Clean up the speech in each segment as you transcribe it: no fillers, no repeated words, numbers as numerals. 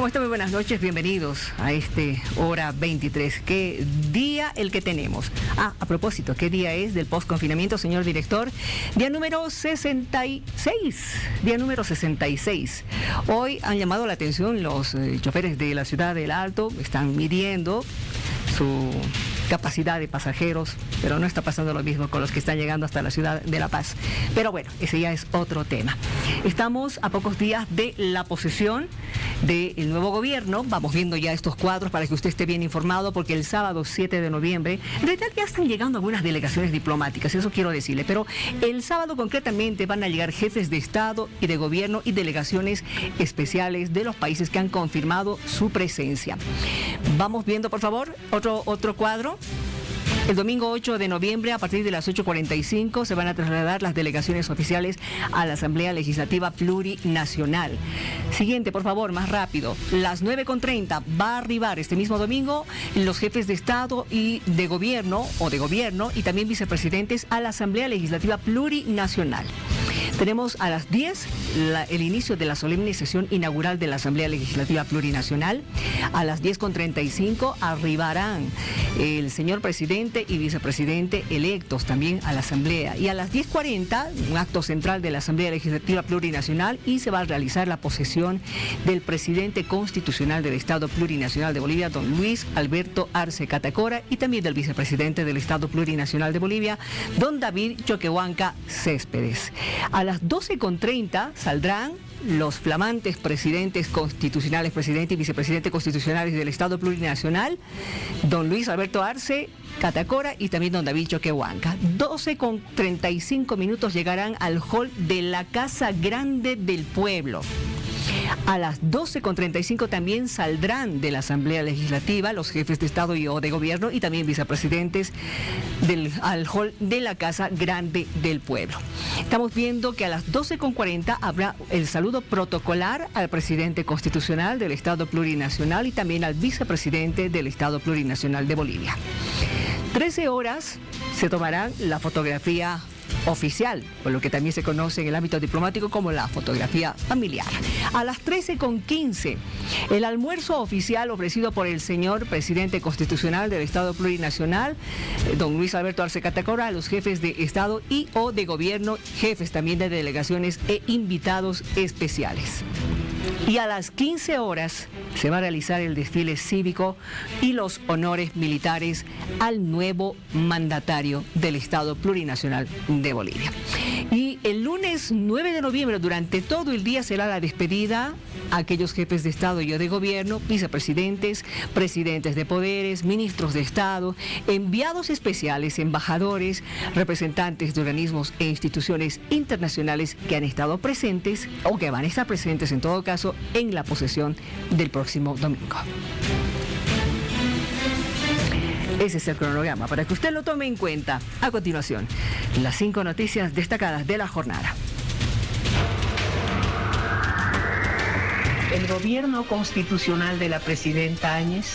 ¿Cómo están? Muy buenas noches, bienvenidos a hora 23. ¿Qué día el que tenemos? A propósito, ¿qué día es del post-confinamiento, señor director? Día número 66. Día número 66. Hoy han llamado la atención los choferes de la ciudad del Alto, están midiendo su capacidad de pasajeros, pero no está pasando lo mismo con los que están llegando hasta la ciudad de La Paz. Pero bueno, ese ya es otro tema. Estamos a pocos días de la posesión del nuevo gobierno. Vamos viendo ya estos cuadros para que usted esté bien informado, porque el sábado 7 de noviembre, en realidad ya están llegando algunas delegaciones diplomáticas, eso quiero decirle, pero el sábado concretamente van a llegar jefes de Estado y de Gobierno y delegaciones especiales de los países que han confirmado su presencia. Vamos viendo, por favor, otro cuadro. El domingo 8 de noviembre, a partir de las 8:45, se van a trasladar las delegaciones oficiales a la Asamblea Legislativa Plurinacional. Siguiente, por favor, más rápido. Las 9:30 va a arribar este mismo domingo los jefes de Estado y de Gobierno, y también vicepresidentes a la Asamblea Legislativa Plurinacional. Tenemos a las 10 el inicio de la solemne sesión inaugural de la Asamblea Legislativa Plurinacional. A las 10:35 arribarán el señor presidente y vicepresidente electos también a la Asamblea. Y a las 10:40, un acto central de la Asamblea Legislativa Plurinacional, y se va a realizar la posesión del presidente constitucional del Estado Plurinacional de Bolivia, don Luis Alberto Arce Catacora, y también del vicepresidente del Estado Plurinacional de Bolivia, don David Choquehuanca Céspedes. A las 12:30 saldrán los flamantes presidentes constitucionales, presidente y vicepresidente constitucionales del Estado Plurinacional, don Luis Alberto Arce Catacora y también don David Choquehuanca. 12:35 llegarán al hall de la Casa Grande del Pueblo. A las 12:35 también saldrán de la Asamblea Legislativa los jefes de Estado y o de Gobierno y también vicepresidentes al hall de la Casa Grande del Pueblo. Estamos viendo que a las 12:40 habrá el saludo protocolar al presidente constitucional del Estado Plurinacional y también al vicepresidente del Estado Plurinacional de Bolivia. 13 horas se tomará la fotografía oficial, por lo que también se conoce en el ámbito diplomático como la fotografía familiar. A las 13:15, el almuerzo oficial ofrecido por el señor presidente constitucional del Estado Plurinacional, don Luis Alberto Arce Catacora, a los jefes de Estado y o de Gobierno, jefes también de delegaciones e invitados especiales. Y a las 15 horas se va a realizar el desfile cívico y los honores militares al nuevo mandatario del Estado Plurinacional de Bolivia. Y el lunes 9 de noviembre, durante todo el día, será la despedida a aquellos jefes de Estado y de Gobierno, vicepresidentes, presidentes de poderes, ministros de Estado, enviados especiales, embajadores, representantes de organismos e instituciones internacionales que han estado presentes o que van a estar presentes en todo caso en la posesión del próximo domingo. Ese es el cronograma para que usted lo tome en cuenta. A continuación, las 5 noticias destacadas de la jornada. El gobierno constitucional de la presidenta Áñez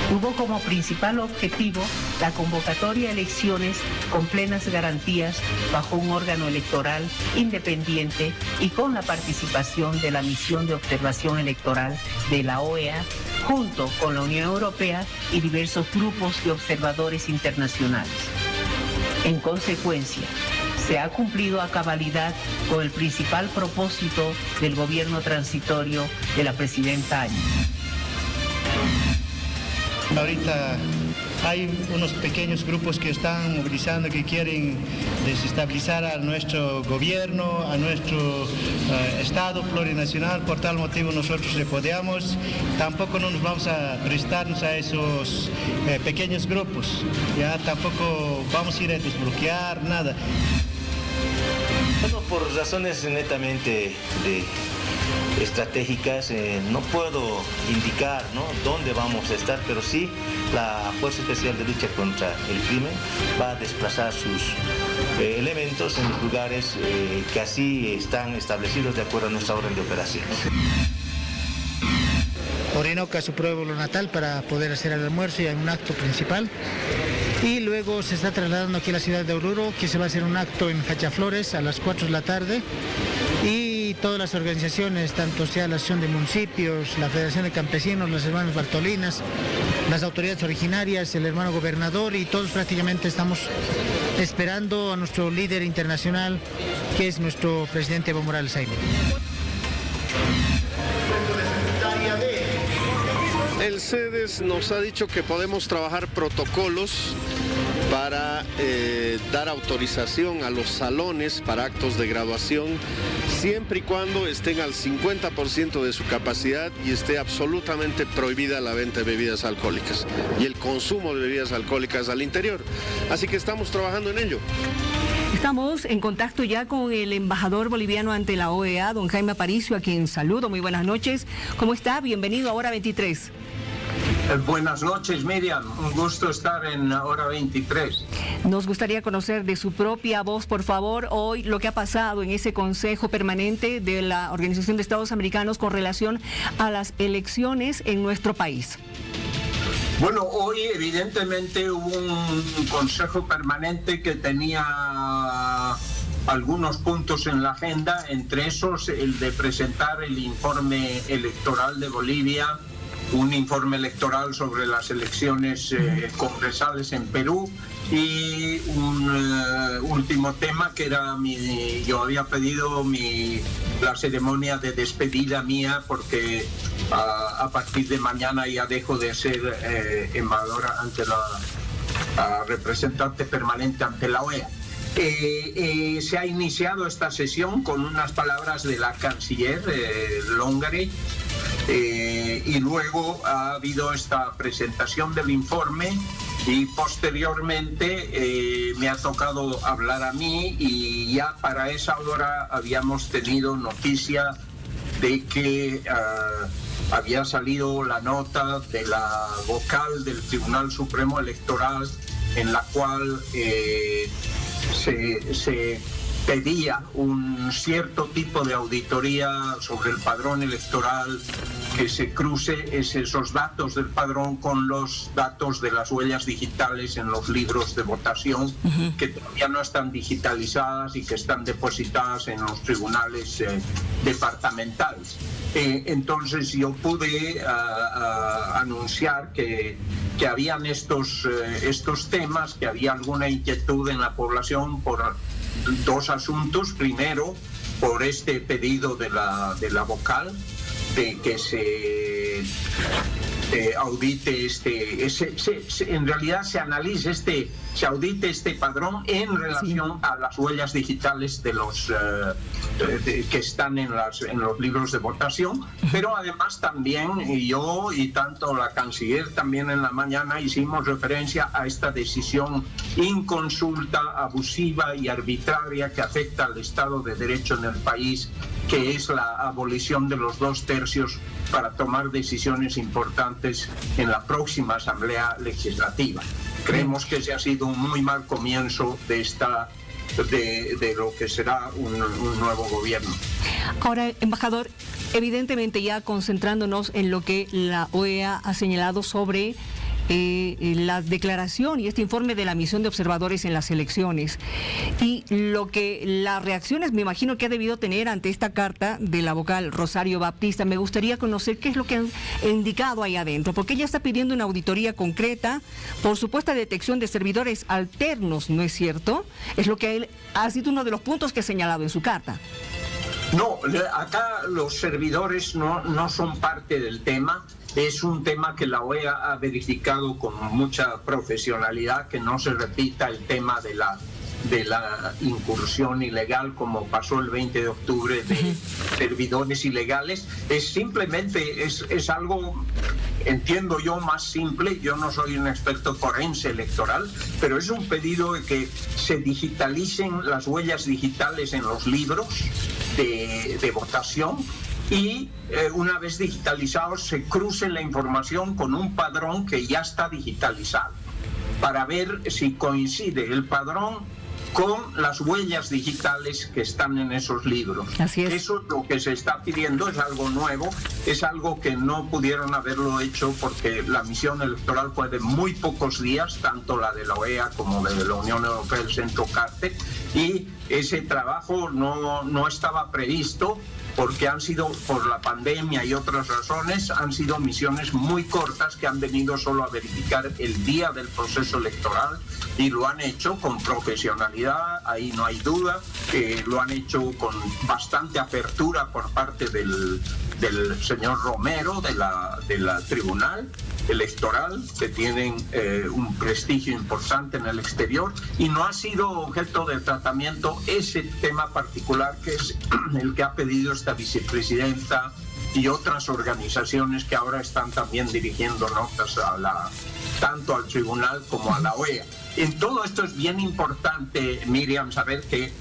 tuvo como principal objetivo la convocatoria a elecciones con plenas garantías bajo un órgano electoral independiente y con la participación de la misión de observación electoral de la OEA, junto con la Unión Europea y diversos grupos de observadores internacionales. En consecuencia, se ha cumplido a cabalidad con el principal propósito del gobierno transitorio de la presidenta Áñez. Ahorita hay unos pequeños grupos que están movilizando, que quieren desestabilizar a nuestro gobierno, a nuestro Estado plurinacional. Por tal motivo nosotros repudiamos. Tampoco no nos vamos a prestarnos a esos pequeños grupos. Ya tampoco vamos a ir a desbloquear nada. Bueno, por razones netamente estratégicas, no puedo indicar, ¿no?, dónde vamos a estar, pero sí la Fuerza Especial de Lucha contra el Crimen va a desplazar sus elementos en los lugares que así están establecidos de acuerdo a nuestra orden de operaciones. Orinoco a su pueblo natal para poder hacer el almuerzo y un acto principal. Y luego se está trasladando aquí a la ciudad de Oruro, que se va a hacer un acto en Hachaflores a las 4 de la tarde. Y todas las organizaciones, tanto sea la Asociación de Municipios, la Federación de Campesinos, los hermanos Bartolinas, las autoridades originarias, el hermano gobernador, y todos prácticamente estamos esperando a nuestro líder internacional, que es nuestro presidente Evo Morales Ayme. El CEDES nos ha dicho que podemos trabajar protocolos para dar autorización a los salones para actos de graduación, siempre y cuando estén al 50% de su capacidad y esté absolutamente prohibida la venta de bebidas alcohólicas y el consumo de bebidas alcohólicas al interior. Así que estamos trabajando en ello. Estamos en contacto ya con el embajador boliviano ante la OEA, don Jaime Aparicio, a quien saludo. Muy buenas noches. ¿Cómo está? Bienvenido a Hora 23. Buenas noches, Miriam. Un gusto estar en Hora 23. Nos gustaría conocer de su propia voz, por favor, hoy lo que ha pasado en ese Consejo Permanente de la Organización de Estados Americanos con relación a las elecciones en nuestro país. Bueno, hoy evidentemente hubo un Consejo Permanente que tenía algunos puntos en la agenda, entre esos el de presentar el informe electoral de Bolivia, un informe electoral sobre las elecciones congresales en Perú, y un último tema que era yo había pedido la ceremonia de despedida mía, porque a partir de mañana ya dejo de ser embajadora ante la representante permanente ante la OEA. Se ha iniciado esta sesión con unas palabras de la canciller Longary, y luego ha habido esta presentación del informe, y posteriormente me ha tocado hablar a mí, y ya para esa hora habíamos tenido noticia de que había salido la nota de la vocal del Tribunal Supremo Electoral, en la cual se pedía un cierto tipo de auditoría sobre el padrón electoral, que se cruce esos datos del padrón con los datos de las huellas digitales en los libros de votación, que todavía no están digitalizadas y que están depositadas en los tribunales departamentales. Entonces yo pude anunciar que habían estos temas, que había alguna inquietud en la población por dos asuntos. Primero, por este pedido de la vocal, de que se audite en realidad se analice se audite este padrón en relación a las huellas digitales de los que están en los libros de votación, pero además también yo y tanto la canciller también en la mañana hicimos referencia a esta decisión inconsulta, abusiva y arbitraria que afecta al Estado de Derecho en el país, que es la abolición de los 2/3 para tomar decisiones importantes en la próxima Asamblea Legislativa. Creemos que ese ha sido un muy mal comienzo de lo que será un nuevo gobierno. Ahora, embajador, evidentemente ya concentrándonos en lo que la OEA ha señalado sobre la declaración y este informe de la misión de observadores en las elecciones, y las reacciones me imagino que ha debido tener ante esta carta de la vocal Rosario Baptista. Me gustaría conocer qué es lo que han indicado ahí adentro, porque ella está pidiendo una auditoría concreta por supuesta detección de servidores alternos, ¿no es cierto? Es lo que ha sido uno de los puntos que ha señalado en su carta. No, acá los servidores no son parte del tema. Es un tema que la OEA ha verificado con mucha profesionalidad, que no se repita el tema de la incursión ilegal como pasó el 20 de octubre de servidores ilegales. Es simplemente, es algo, entiendo yo, más simple. Yo no soy un experto forense electoral, pero es un pedido de que se digitalicen las huellas digitales en los libros de votación, y una vez digitalizados se cruce la información con un padrón que ya está digitalizado, para ver si coincide el padrón con las huellas digitales que están en esos libros. Así es. Eso es lo que se está pidiendo, es algo nuevo, es algo que no pudieron haberlo hecho porque la misión electoral fue de muy pocos días, tanto la de la OEA como la de la Unión Europea, el Centro Carter, y ese trabajo no estaba previsto porque han sido, por la pandemia y otras razones, han sido misiones muy cortas que han venido solo a verificar el día del proceso electoral y lo han hecho con profesionalidad, ahí no hay duda, lo han hecho con bastante apertura por parte del señor Romero de la Tribunal Electoral, que tienen un prestigio importante en el exterior, y no ha sido objeto de tratamiento ese tema particular que es el que ha pedido esta vicepresidenta y otras organizaciones que ahora están también dirigiendo notas tanto al tribunal como a la OEA. En todo esto es bien importante, Miriam, saber que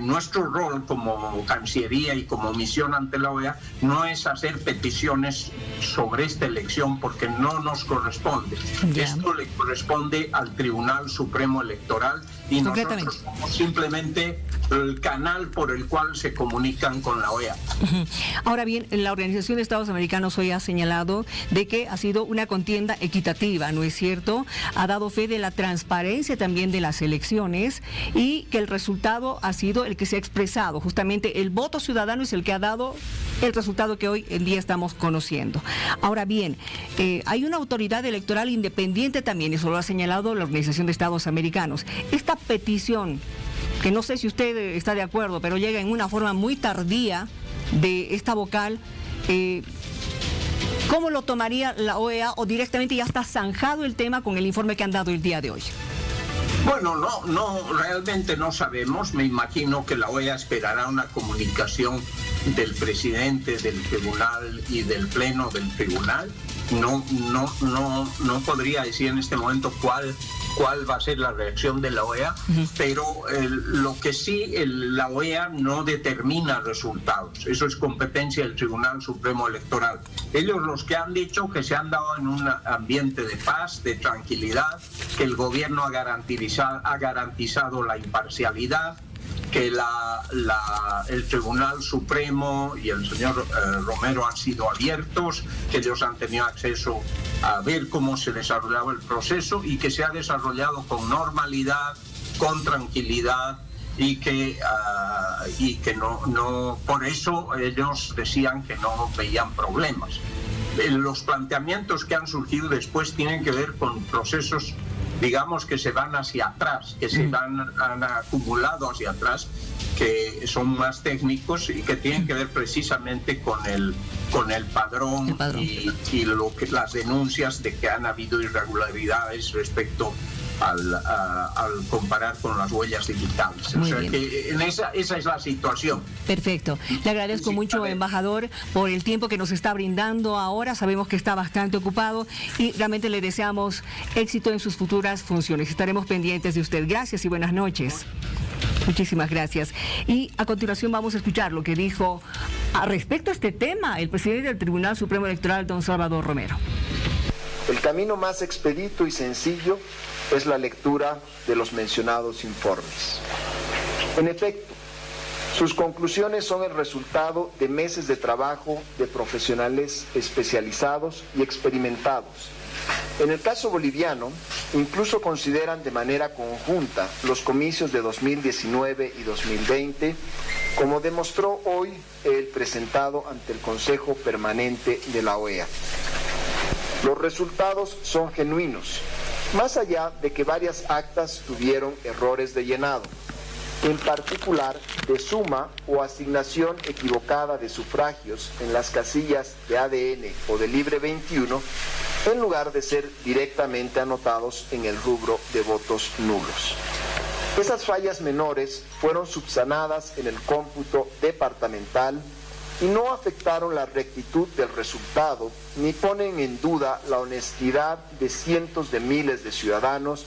nuestro rol como Cancillería y como misión ante la OEA no es hacer peticiones sobre esta elección porque no nos corresponde. Esto le corresponde al Tribunal Supremo Electoral y nosotros somos simplemente el canal por el cual se comunican con la OEA. Ahora bien, la Organización de Estados Americanos hoy ha señalado de que ha sido una contienda equitativa, ¿no es cierto? Ha dado fe de la transparencia también de las elecciones y que el resultado ha sido el que se ha expresado. Justamente el voto ciudadano es el que ha dado el resultado que hoy en día estamos conociendo. Ahora bien, hay una autoridad electoral independiente también, eso lo ha señalado la Organización de Estados Americanos. Esta petición, que no sé si usted está de acuerdo, pero llega en una forma muy tardía de esta vocal, ¿cómo lo tomaría la OEA o directamente ya está zanjado el tema con el informe que han dado el día de hoy? Bueno, realmente no sabemos. Me imagino que la OEA esperará una comunicación del presidente del tribunal y del pleno del tribunal. No podría decir en este momento cuál va a ser la reacción de la OEA, pero lo que sí, la OEA no determina resultados. Eso es competencia del Tribunal Supremo Electoral. Ellos los que han dicho que se han dado en un ambiente de paz, de tranquilidad, que el gobierno ha garantizado la imparcialidad, que el Tribunal Supremo y el señor Romero han sido abiertos, que ellos han tenido acceso a ver cómo se desarrollaba el proceso y que se ha desarrollado con normalidad, con tranquilidad y que no por eso ellos decían que no veían problemas. Los planteamientos que han surgido después tienen que ver con procesos, digamos, que se van hacia atrás, que han acumulado hacia atrás, que son más técnicos y que tienen que ver precisamente con el padrón. Y las denuncias de que han habido irregularidades respecto al comparar con las huellas digitales. Muy o sea bien. Que esa es la situación. Perfecto. Le agradezco mucho, embajador, por el tiempo que nos está brindando ahora. Sabemos que está bastante ocupado y realmente le deseamos éxito en sus futuras funciones. Estaremos pendientes de usted. Gracias y buenas noches. Muchísimas gracias. Y a continuación vamos a escuchar lo que dijo respecto a este tema el presidente del Tribunal Supremo Electoral, don Salvador Romero. El camino más expedito y sencillo es la lectura de los mencionados informes. En efecto, sus conclusiones son el resultado de meses de trabajo de profesionales especializados y experimentados. En el caso boliviano, incluso consideran de manera conjunta los comicios de 2019 y 2020, como demostró hoy el presentado ante el Consejo Permanente de la OEA. Los resultados son genuinos, más allá de que varias actas tuvieron errores de llenado, en particular de suma o asignación equivocada de sufragios en las casillas de ADN o de Libre 21, en lugar de ser directamente anotados en el rubro de votos nulos. Esas fallas menores fueron subsanadas en el cómputo departamental y no afectaron la rectitud del resultado, ni ponen en duda la honestidad de cientos de miles de ciudadanos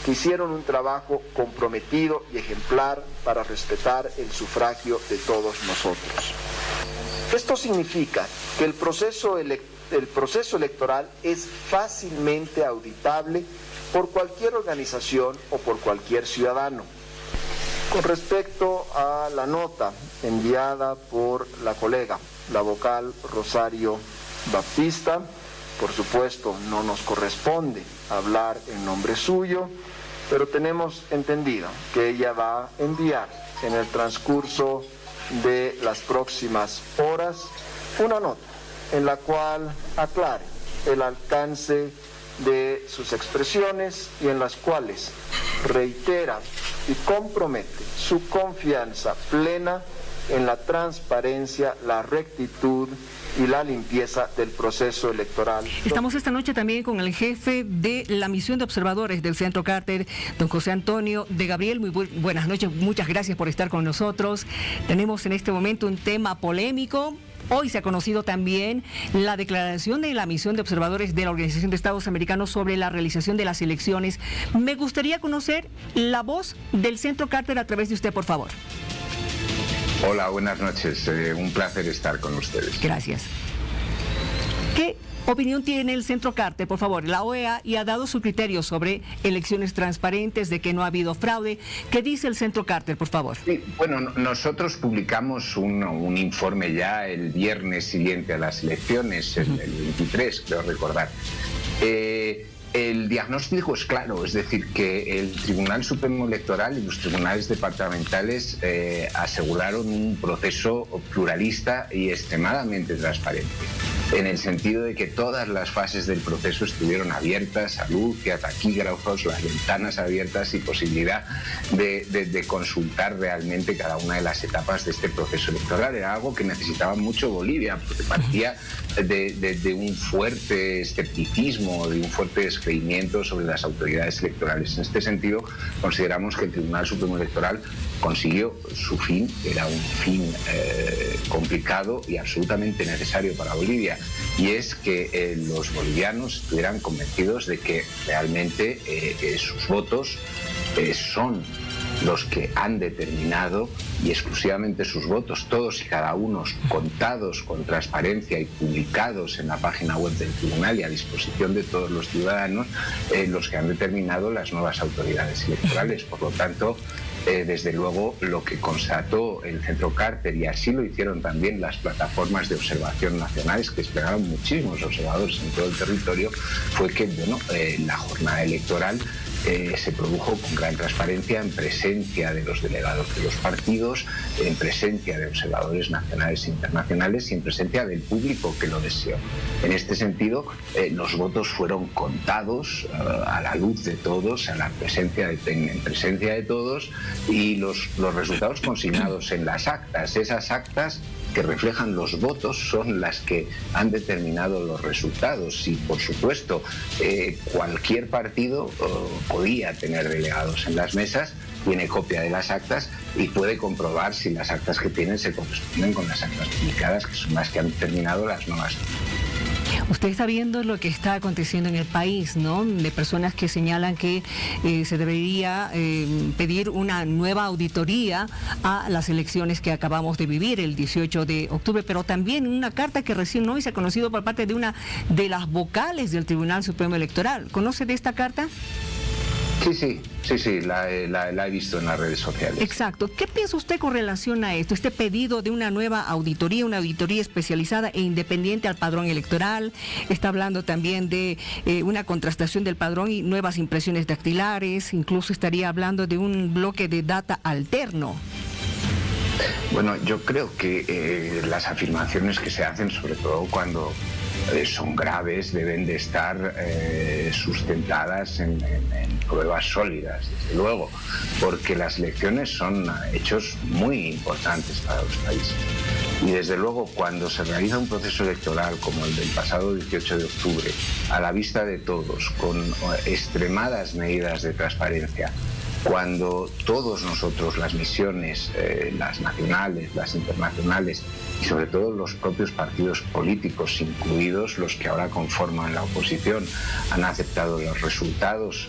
que hicieron un trabajo comprometido y ejemplar para respetar el sufragio de todos nosotros. Esto significa que el proceso electoral es fácilmente auditable por cualquier organización o por cualquier ciudadano. Con respecto a la nota enviada por la colega, la vocal Rosario Baptista, por supuesto no nos corresponde hablar en nombre suyo, pero tenemos entendido que ella va a enviar en el transcurso de las próximas horas una nota en la cual aclare el alcance de sus expresiones y en las cuales reitera y compromete su confianza plena en la transparencia, la rectitud y la limpieza del proceso electoral. Estamos esta noche también con el jefe de la misión de observadores del Centro Carter, don José Antonio de Gabriel. Muy buenas noches, muchas gracias por estar con nosotros. Tenemos en este momento un tema polémico. Hoy se ha conocido también la declaración de la misión de observadores de la Organización de Estados Americanos sobre la realización de las elecciones. Me gustaría conocer la voz del Centro Carter a través de usted, por favor. Hola, buenas noches. Un placer estar con ustedes. Gracias. ¿Qué opinión tiene el Centro Carter, por favor? La OEA y ha dado su criterio sobre elecciones transparentes, de que no ha habido fraude. ¿Qué dice el Centro Carter, por favor? Sí, bueno, nosotros publicamos un informe ya el viernes siguiente a las elecciones, el 23, creo recordar. El diagnóstico es claro, es decir, que el Tribunal Supremo Electoral y los tribunales departamentales aseguraron un proceso pluralista y extremadamente transparente, en el sentido de que todas las fases del proceso estuvieron abiertas, a luz y a taquígrafos, las ventanas abiertas y posibilidad de consultar realmente cada una de las etapas de este proceso electoral. Era algo que necesitaba mucho Bolivia, porque partía de un fuerte escepticismo, de un fuerte descreimiento sobre las autoridades electorales. En este sentido, consideramos que el Tribunal Supremo Electoral consiguió su fin, era un fin complicado y absolutamente necesario para Bolivia, y es que los bolivianos estuvieran convencidos de que realmente sus votos son los que han determinado, y exclusivamente sus votos, todos y cada uno contados con transparencia y publicados en la página web del tribunal y a disposición de todos los ciudadanos, los que han determinado las nuevas autoridades electorales. Por lo tanto, desde luego, lo que constató el Centro Carter, y así lo hicieron también las plataformas de observación nacionales, que desplegaron muchísimos observadores en todo el territorio, fue que la jornada electoral se produjo con gran transparencia, en presencia de los delegados de los partidos, en presencia de observadores nacionales e internacionales y en presencia del público que lo deseó. En este sentido, los votos fueron contados a la luz de todos, en presencia de todos, y los resultados consignados en las actas. Esas actas que reflejan los votos son las que han determinado los resultados, y por supuesto cualquier partido podía tener delegados en las mesas, tiene copia de las actas y puede comprobar si las actas que tienen se corresponden con las actas publicadas, que son las que han determinado las nuevas. Usted está viendo lo que está aconteciendo en el país, ¿no? De personas que señalan que se debería pedir una nueva auditoría a las elecciones que acabamos de vivir el 18 de octubre, pero también una carta que recién hoy se ha conocido por parte de una de las vocales del Tribunal Supremo Electoral. ¿Conoce de esta carta? Sí, la he visto en las redes sociales. Exacto. ¿Qué piensa usted con relación a esto? Este pedido de una nueva auditoría, una auditoría especializada e independiente al padrón electoral. Está hablando también de una contrastación del padrón y nuevas impresiones dactilares. Incluso estaría hablando de un bloque de data alterno. Bueno, yo creo que las afirmaciones que se hacen, sobre todo cuando son graves, deben de estar sustentadas en pruebas sólidas, desde luego, porque las elecciones son hechos muy importantes para los países. Y desde luego, cuando se realiza un proceso electoral como el del pasado 18 de octubre, a la vista de todos, con extremadas medidas de transparencia, cuando todos nosotros, las misiones, las nacionales, las internacionales y sobre todo los propios partidos políticos, incluidos los que ahora conforman la oposición, han aceptado los resultados,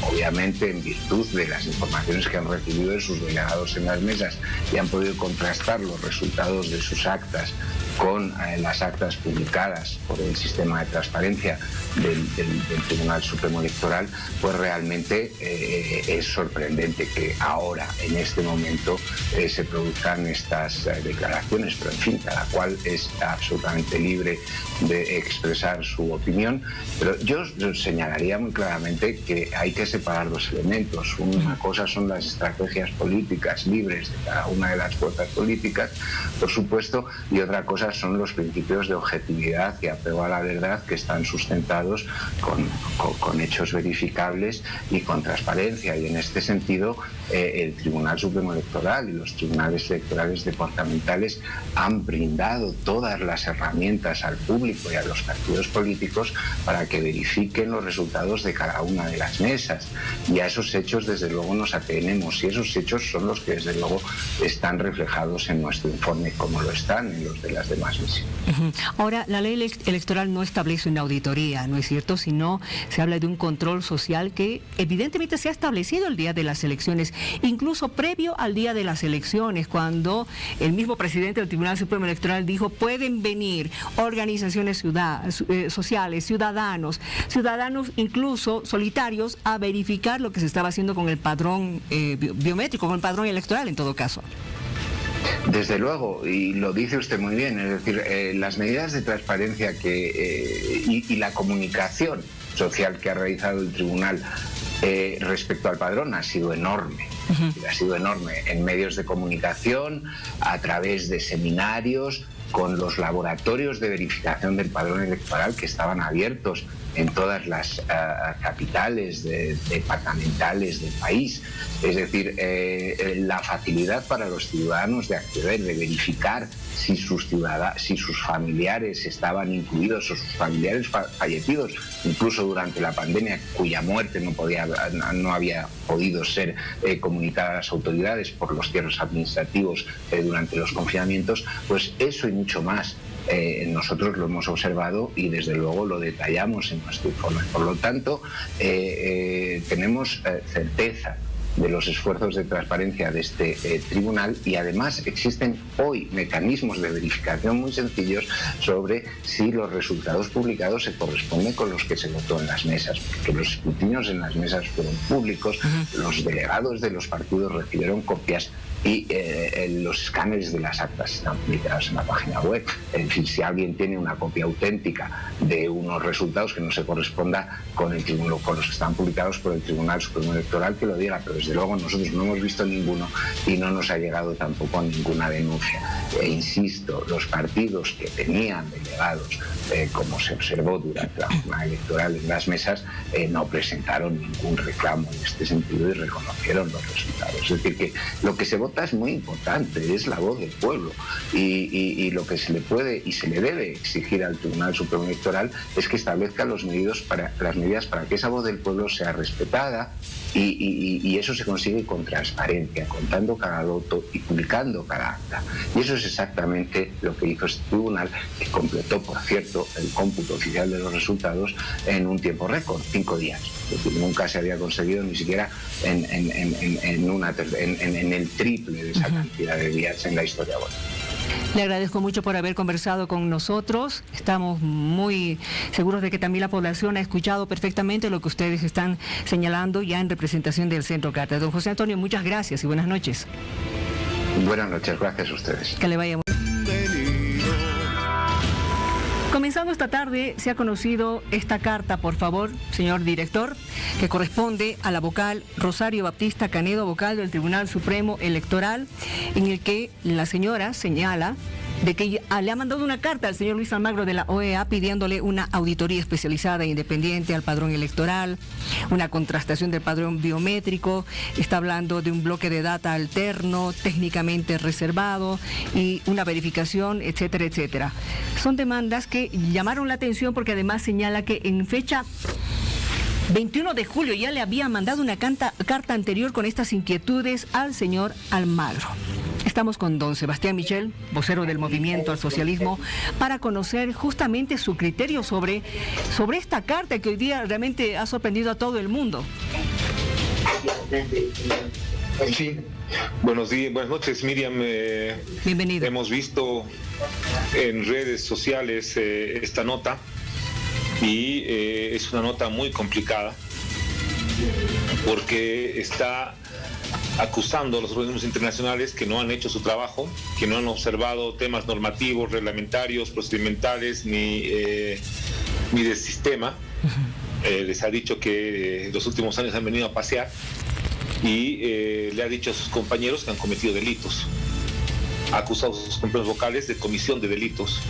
obviamente en virtud de las informaciones que han recibido de sus delegados en las mesas, y han podido contrastar los resultados de sus actas con las actas publicadas por el sistema de transparencia del Tribunal Supremo Electoral, pues realmente eso sorprendente que ahora, en este momento, se produzcan estas declaraciones, pero en fin, cada cual es absolutamente libre de expresar su opinión, pero yo señalaría muy claramente que hay que separar los elementos. Una cosa son las estrategias políticas libres de cada una de las fuerzas políticas, por supuesto, y otra cosa son los principios de objetividad y apego a la verdad que están sustentados con hechos verificables y con transparencia, y en este sentido el Tribunal Supremo Electoral y los tribunales electorales departamentales han brindado todas las herramientas al público y a los partidos políticos para que verifiquen los resultados de cada una de las mesas, y a esos hechos desde luego nos atenemos, y esos hechos son los que desde luego están reflejados en nuestro informe, como lo están en los de las demás misiones. Ahora, la ley electoral no establece una auditoría, ¿no es cierto?, sino se habla de un control social que evidentemente se ha establecido el día de las elecciones, incluso previo al día de las elecciones, cuando el mismo presidente del Tribunal Supremo Electoral dijo: pueden venir organizaciones sociales, ciudadanos incluso solitarios, a verificar lo que se estaba haciendo con el padrón biométrico, con el padrón electoral en todo caso. Desde luego, y lo dice usted muy bien, es decir, las medidas de transparencia y la comunicación social que ha realizado el tribunal respecto al padrón ha sido enorme. Ha sido enorme en medios de comunicación, a través de seminarios, con los laboratorios de verificación del padrón electoral que estaban abiertos en todas las capitales departamentales del país. Es decir, la facilidad para los ciudadanos de acceder, de verificar si sus familiares estaban incluidos o sus familiares fallecidos, incluso durante la pandemia, cuya muerte no había podido ser comunicada a las autoridades por los cierres administrativos durante los confinamientos, pues eso y mucho más. Nosotros lo hemos observado y desde luego lo detallamos en nuestro informe. Por lo tanto, tenemos certeza de los esfuerzos de transparencia de este tribunal, y además existen hoy mecanismos de verificación muy sencillos sobre si los resultados publicados se corresponden con los que se votó en las mesas, porque los escrutinios en las mesas fueron públicos, los delegados de los partidos recibieron copias y los escáneres de las actas están publicados en la página web. En fin, si alguien tiene una copia auténtica de unos resultados que no se corresponda con los que están publicados por el Tribunal Supremo Electoral, que lo diga, pero desde luego nosotros no hemos visto ninguno y no nos ha llegado tampoco ninguna denuncia. E insisto, los partidos que tenían delegados, como se observó durante la jornada electoral en las mesas, no presentaron ningún reclamo en este sentido y reconocieron los resultados. Es decir, que lo que se vota es muy importante, es la voz del pueblo, y lo que se le puede y se le debe exigir al Tribunal Supremo Electoral es que establezca las medidas para que esa voz del pueblo sea respetada, y eso se consigue con transparencia, contando cada voto y publicando cada acta. Y eso es exactamente lo que hizo este tribunal, que completó, por cierto, el cómputo oficial de los resultados en un tiempo récord, 5 días. Es decir, nunca se había conseguido ni siquiera en el triple de esa cantidad de días en la historia. Bueno. Le agradezco mucho por haber conversado con nosotros. Estamos muy seguros de que también la población ha escuchado perfectamente lo que ustedes están señalando ya en representación del Centro Carta. Don José Antonio, muchas gracias y buenas noches. Buenas noches, gracias a ustedes. Que le vaya muy bien. Comenzando esta tarde, se ha conocido esta carta, por favor, señor director, que corresponde a la vocal Rosario Baptista Canedo, vocal del Tribunal Supremo Electoral, en el que la señora señala de que le ha mandado una carta al señor Luis Almagro de la OEA pidiéndole una auditoría especializada e independiente al padrón electoral, una contrastación del padrón biométrico, está hablando de un bloque de data alterno, técnicamente reservado, y una verificación, etcétera, etcétera. Son demandas que llamaron la atención porque además señala que en fecha 21 de julio ya le había mandado una carta anterior con estas inquietudes al señor Almagro. Estamos con don Sebastián Michel, vocero del Movimiento al Socialismo, para conocer justamente su criterio sobre esta carta que hoy día realmente ha sorprendido a todo el mundo. Sí, buenos días, buenas noches, Miriam. Bienvenido. Hemos visto en redes sociales esta nota y es una nota muy complicada porque está acusando a los organismos internacionales que no han hecho su trabajo, que no han observado temas normativos, reglamentarios, procedimentales, ni del sistema. Les ha dicho que los últimos años han venido a pasear y le ha dicho a sus compañeros que han cometido delitos. Ha acusado a sus compañeros vocales de comisión de delitos.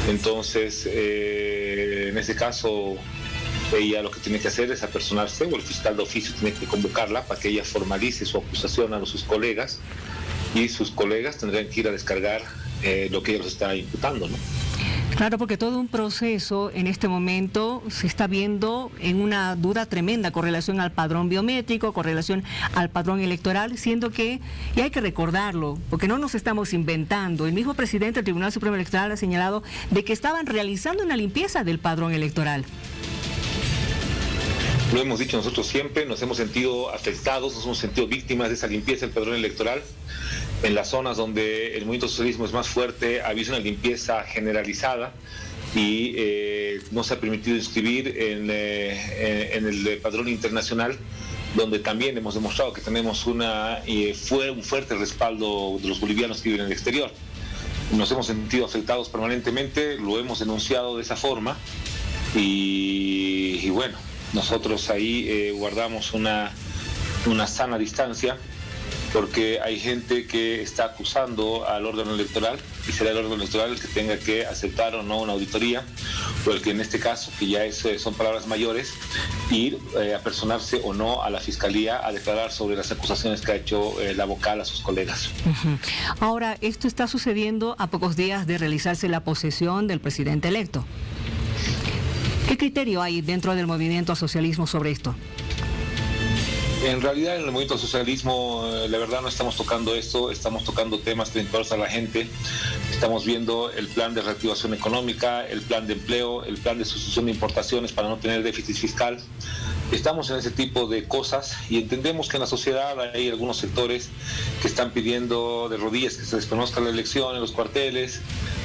Entonces, en ese caso, ella lo que tiene que hacer es apersonarse, o el fiscal de oficio tiene que convocarla para que ella formalice su acusación a sus colegas, y sus colegas tendrán que ir a descargar lo que ella los está imputando, ¿no? Claro, porque todo un proceso en este momento se está viendo en una duda tremenda con relación al padrón biométrico, con relación al padrón electoral, siendo que, y hay que recordarlo, porque no nos estamos inventando, el mismo presidente del Tribunal Supremo Electoral ha señalado de que estaban realizando una limpieza del padrón electoral. Lo hemos dicho nosotros siempre, nos hemos sentido afectados, nos hemos sentido víctimas de esa limpieza del padrón electoral. En las zonas donde el movimiento socialismo es más fuerte, ha habido una limpieza generalizada y no se ha permitido inscribir en el padrón internacional, donde también hemos demostrado que tenemos un fuerte respaldo de los bolivianos que viven en el exterior. Nos hemos sentido afectados permanentemente, lo hemos denunciado de esa forma y bueno, nosotros ahí guardamos una sana distancia, porque hay gente que está acusando al órgano electoral y será el órgano electoral el que tenga que aceptar o no una auditoría, o el que en este caso, que ya son palabras mayores, ir a personarse o no a la fiscalía a declarar sobre las acusaciones que ha hecho la vocal a sus colegas. Ahora, esto está sucediendo a pocos días de realizarse la posesión del presidente electo. ¿Qué criterio hay dentro del movimiento al socialismo sobre esto? En realidad, en el movimiento al socialismo, la verdad no estamos tocando esto, estamos tocando temas que interesan a la gente. Estamos viendo el plan de reactivación económica, el plan de empleo, el plan de sustitución de importaciones para no tener déficit fiscal. Estamos en ese tipo de cosas y entendemos que en la sociedad hay algunos sectores que están pidiendo de rodillas que se desconozca la elección en los cuarteles,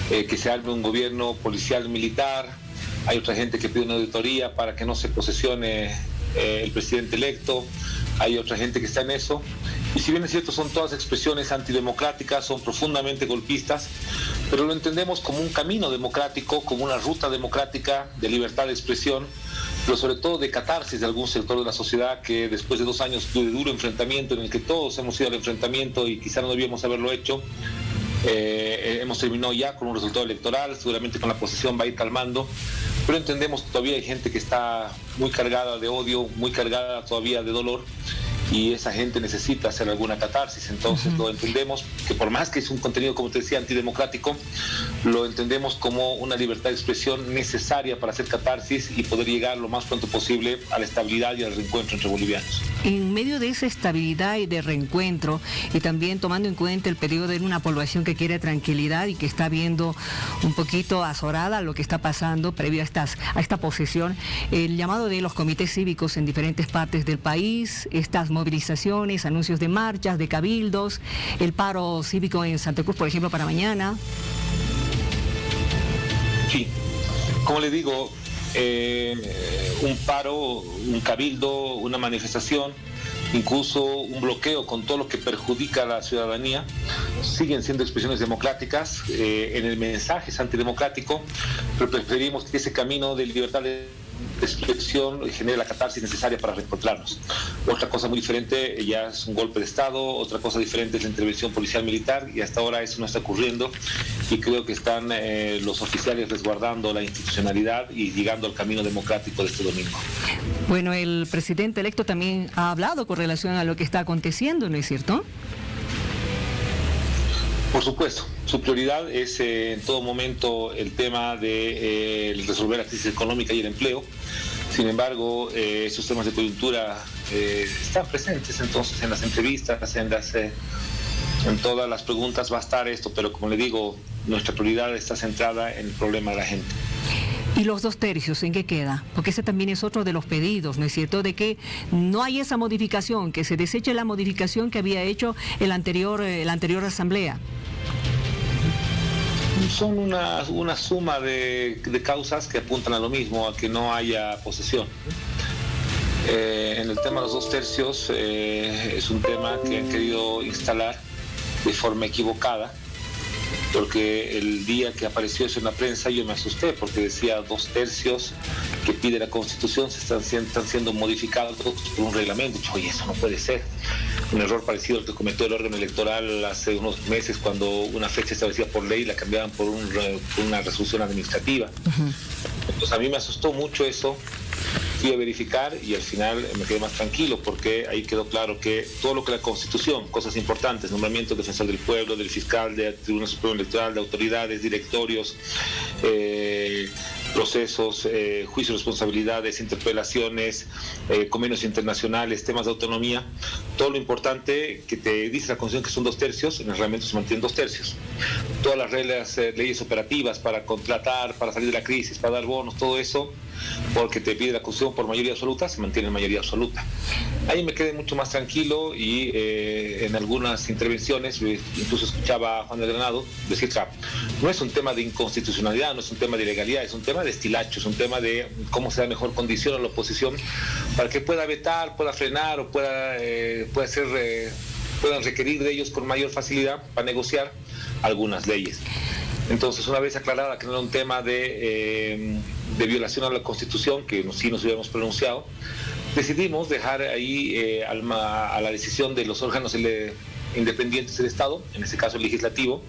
que se arme un gobierno policial militar. Hay otra gente que pide una auditoría para que no se posesione el presidente electo. Hay otra gente que está en eso, y si bien es cierto son todas expresiones antidemocráticas, son profundamente golpistas, pero lo entendemos como un camino democrático, como una ruta democrática de libertad de expresión, pero sobre todo de catarsis de algún sector de la sociedad que después de 2 años de duro enfrentamiento, en el que todos hemos ido al enfrentamiento y quizá no debíamos haberlo hecho, hemos terminado ya con un resultado electoral, seguramente con la posesión va a ir calmando, pero entendemos que todavía hay gente que está muy cargada de odio, muy cargada todavía de dolor, y esa gente necesita hacer alguna catarsis. Entonces lo entendemos, que por más que es un contenido, como te decía, antidemocrático, lo entendemos como una libertad de expresión necesaria para hacer catarsis y poder llegar lo más pronto posible a la estabilidad y al reencuentro entre bolivianos. En medio de esa estabilidad y de reencuentro, y también tomando en cuenta el periodo de una población que quiere tranquilidad y que está viendo un poquito azorada lo que está pasando previo a esta posesión, el llamado de los comités cívicos en diferentes partes del país, estas movilizaciones, anuncios de marchas, de cabildos, el paro cívico en Santa Cruz, por ejemplo, para mañana. Sí, como le digo, un paro, un cabildo, una manifestación, incluso un bloqueo con todo lo que perjudica a la ciudadanía, siguen siendo expresiones democráticas. En el mensaje es antidemocrático, pero preferimos que ese camino de libertad de expresión genere la catarsis necesaria para reencontrarnos. Otra cosa muy diferente ya es un golpe de Estado, otra cosa diferente es la intervención policial militar, y hasta ahora eso no está ocurriendo, y creo que están los oficiales resguardando la institucionalidad y llegando al camino democrático de este domingo. Bueno, el presidente electo también ha hablado con relación a lo que está aconteciendo, ¿no es cierto? Por supuesto, su prioridad es en todo momento el tema de resolver la crisis económica y el empleo. Sin embargo, esos temas de coyuntura están presentes entonces en las entrevistas, en todas las preguntas va a estar esto, pero como le digo, nuestra prioridad está centrada en el problema de la gente. ¿Y los 2 tercios en qué queda? Porque ese también es otro de los pedidos, ¿no es cierto?, de que no hay esa modificación, que se deseche la modificación que había hecho la anterior asamblea. Son una suma de causas que apuntan a lo mismo, a que no haya posesión. En el tema de los 2 tercios es un tema que han querido instalar de forma equivocada, porque el día que apareció eso en la prensa yo me asusté, porque decía 2 tercios que pide la Constitución están siendo modificados por un reglamento. Oye, eso no puede ser. Un error parecido al que cometió el órgano electoral hace unos meses, cuando una fecha establecida por ley la cambiaban por una resolución administrativa. Entonces a mí me asustó mucho eso. Fui a verificar y al final me quedé más tranquilo, porque ahí quedó claro que todo lo que la Constitución, cosas importantes, nombramiento del defensor del pueblo, del fiscal, del Tribunal Supremo Electoral, de autoridades, directorios, procesos, juicios de responsabilidades, interpelaciones, convenios internacionales, temas de autonomía, todo lo importante que te dice la Constitución que son 2 tercios, en el reglamento se mantienen 2 tercios. Todas las reglas, leyes operativas para contratar, para salir de la crisis, para dar bonos, todo eso, porque te pide la Constitución por mayoría absoluta, se mantiene en mayoría absoluta. Ahí me quedé mucho más tranquilo y en algunas intervenciones, incluso escuchaba a Juan del Granado decir, no es un tema de inconstitucionalidad, no es un tema de ilegalidad, es un tema de estilacho, es un tema de cómo se da mejor condición a la oposición para que pueda vetar, pueda frenar o puedan requerir de ellos con mayor facilidad para negociar algunas leyes. Entonces, una vez aclarada que no era un tema de violación a la Constitución, que sí nos hubiéramos pronunciado, decidimos dejar ahí a la decisión de los órganos independientes del Estado, en este caso el legislativo,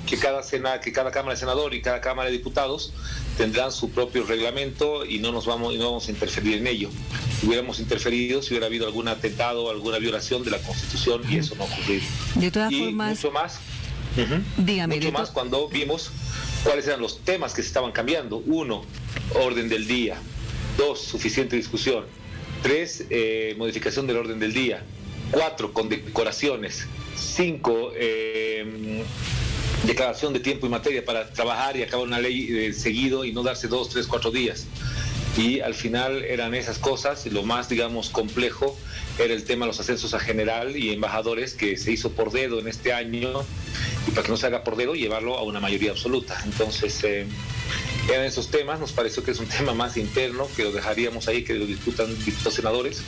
que cada Cámara de Senadores y cada Cámara de Diputados tendrán su propio reglamento y no vamos a interferir en ello. Si hubiéramos interferido, si hubiera habido algún atentado, alguna violación de la Constitución, y eso no ocurrió. De todas formas, mucho más. Dígame, mucho más cuando vimos cuáles eran los temas que se estaban cambiando. 1, orden del día. 2, suficiente discusión. 3, modificación del orden del día. 4, condecoraciones. 5, declaración de tiempo y materia para trabajar y acabar una ley seguido y no darse 2, 3, 4 días. Y al final eran esas cosas, y lo más, digamos, complejo era el tema de los ascensos a general y embajadores, que se hizo por dedo en este año, y para que no se haga por dedo, llevarlo a una mayoría absoluta. Entonces, eran esos temas. Nos pareció que es un tema más interno, que lo dejaríamos ahí, que lo discutan diputados senadores.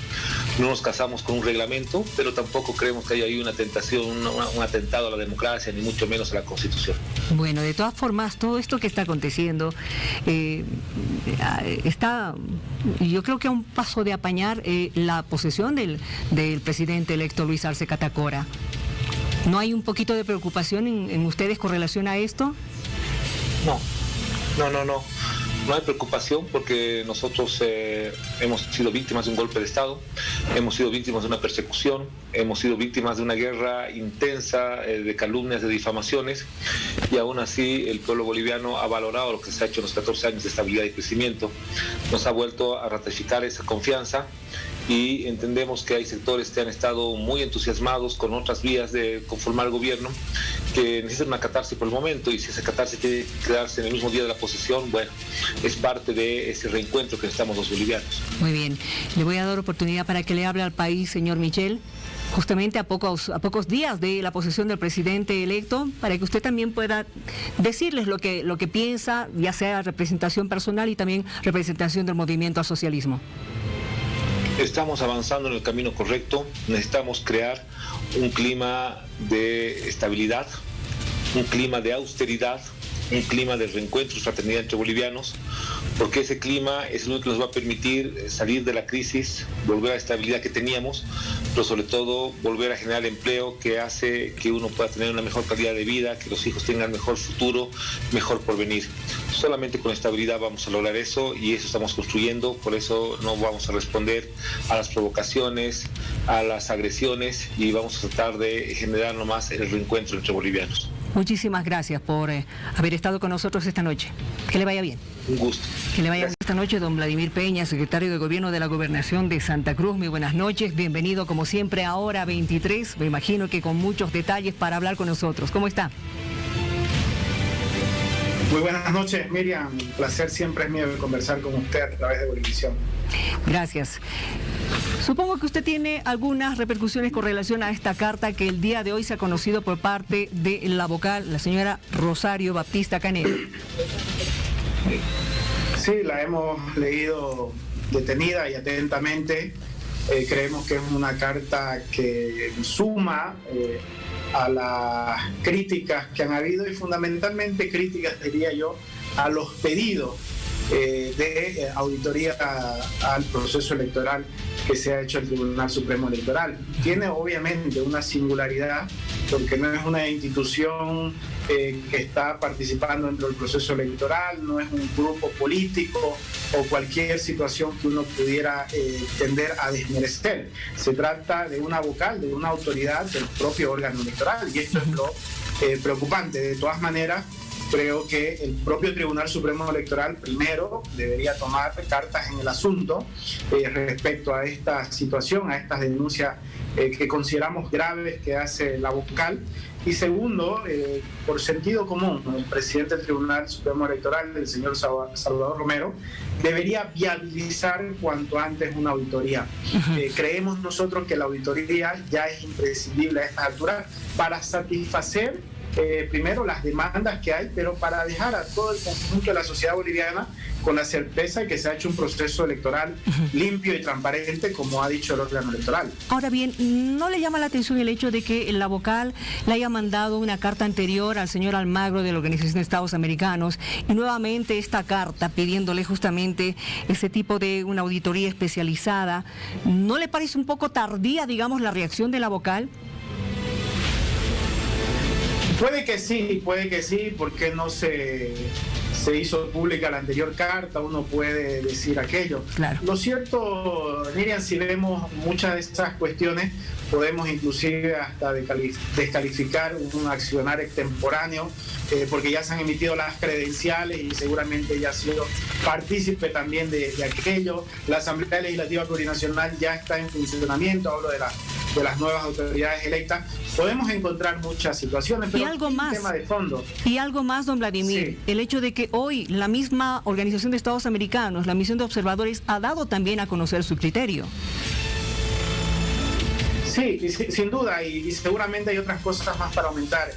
No nos casamos con un reglamento, pero tampoco creemos que haya ahí una tentación, un atentado a la democracia, ni mucho menos a la Constitución. Bueno, de todas formas, todo esto que está aconteciendo está, yo creo que a un paso de apañar la posesión del presidente electo Luis Arce Catacora. ¿No hay un poquito de preocupación en ustedes con relación a esto? No hay preocupación, porque nosotros hemos sido víctimas de un golpe de Estado, hemos sido víctimas de una persecución, hemos sido víctimas de una guerra intensa de calumnias, de difamaciones, y aún así el pueblo boliviano ha valorado lo que se ha hecho en los 14 años de estabilidad y crecimiento. Nos ha vuelto a ratificar esa confianza, y entendemos que hay sectores que han estado muy entusiasmados con otras vías de conformar el gobierno, que necesitan una catarsis por el momento, y si esa catarsis tiene que quedarse en el mismo día de la posesión, bueno, es parte de ese reencuentro que necesitamos los bolivianos. Muy bien, le voy a dar oportunidad para que le hable al país, señor Michel, justamente a pocos días de la posesión del presidente electo, para que usted también pueda decirles lo que piensa, ya sea representación personal y también representación del movimiento al socialismo. Estamos avanzando en el camino correcto. Necesitamos crear un clima de estabilidad, un clima de austeridad, un clima de reencuentro y fraternidad entre bolivianos, porque ese clima es lo que nos va a permitir salir de la crisis, volver a la estabilidad que teníamos, pero sobre todo volver a generar empleo que hace que uno pueda tener una mejor calidad de vida, que los hijos tengan mejor futuro, mejor porvenir. Solamente con estabilidad vamos a lograr eso, y eso estamos construyendo. Por eso no vamos a responder a las provocaciones, a las agresiones, y vamos a tratar de generar nomás el reencuentro entre bolivianos. Muchísimas gracias por haber estado con nosotros esta noche. Que le vaya bien. Un gusto. Que le vaya bien esta noche, don Vladimir Peña, secretario de Gobierno de la Gobernación de Santa Cruz. Muy buenas noches. Bienvenido, como siempre, a Hora 23. Me imagino que con muchos detalles para hablar con nosotros. ¿Cómo está? Muy buenas noches, Miriam. Un placer siempre es mío conversar con usted a través de Bolivisión. Gracias. Supongo que usted tiene algunas repercusiones con relación a esta carta que el día de hoy se ha conocido por parte de la vocal, la señora Rosario Baptista Canelo. Sí, la hemos leído detenida y atentamente. Creemos que es una carta que suma a las críticas que han habido y fundamentalmente críticas, diría yo, a los pedidos de auditoría al proceso electoral que se ha hecho el Tribunal Supremo Electoral. Tiene obviamente una singularidad porque no es una institución que está participando dentro del proceso electoral, no es un grupo político o cualquier situación que uno pudiera tender a desmerecer. Se trata de una vocal, de una autoridad del propio órgano electoral y esto es lo preocupante. De todas maneras, creo que el propio Tribunal Supremo Electoral primero debería tomar cartas en el asunto respecto a esta situación, a estas denuncias que consideramos graves que hace la vocal. Y segundo, por sentido común, el presidente del Tribunal Supremo Electoral, el señor Salvador Romero, debería viabilizar cuanto antes una auditoría. Creemos nosotros que la auditoría ya es imprescindible a estas alturas para satisfacer primero las demandas que hay, pero para dejar a todo el conjunto de la sociedad boliviana con la certeza de que se ha hecho un proceso electoral limpio y transparente, como ha dicho el órgano electoral. Ahora bien, ¿no le llama la atención el hecho de que la vocal le haya mandado una carta anterior al señor Almagro de la Organización de Estados Americanos y nuevamente esta carta pidiéndole justamente ese tipo de una auditoría especializada? ¿No le parece un poco tardía, digamos, la reacción de la vocal? Puede que sí, porque no se hizo pública la anterior carta, uno puede decir aquello. Claro. Lo cierto, Miriam, si vemos muchas de estas cuestiones, podemos inclusive hasta descalificar un accionar extemporáneo, porque ya se han emitido las credenciales y seguramente ya ha sido partícipe también de aquello. La Asamblea Legislativa Plurinacional ya está en funcionamiento, hablo de las nuevas autoridades electas. Podemos encontrar muchas situaciones, pero y algo más, tema de fondo. Y algo más, don Vladimir, sí. El hecho de que hoy la misma Organización de Estados Americanos, la misión de observadores, ha dado también a conocer su criterio. Sí, sin duda, y seguramente hay otras cosas más para aumentar.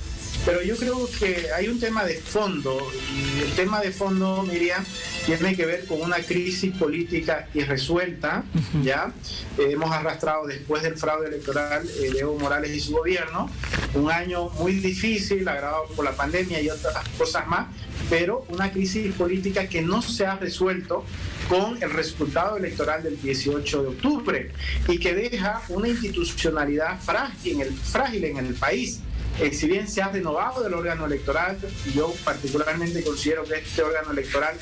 Pero yo creo que hay un tema de fondo, y el tema de fondo, Miriam, tiene que ver con una crisis política irresuelta, ¿ya? Hemos arrastrado después del fraude electoral de Evo Morales y su gobierno, un año muy difícil, agravado por la pandemia y otras cosas más, pero una crisis política que no se ha resuelto con el resultado electoral del 18 de octubre y que deja una institucionalidad frágil en el país. Si bien se ha renovado el órgano electoral, y yo particularmente considero que este órgano electoral,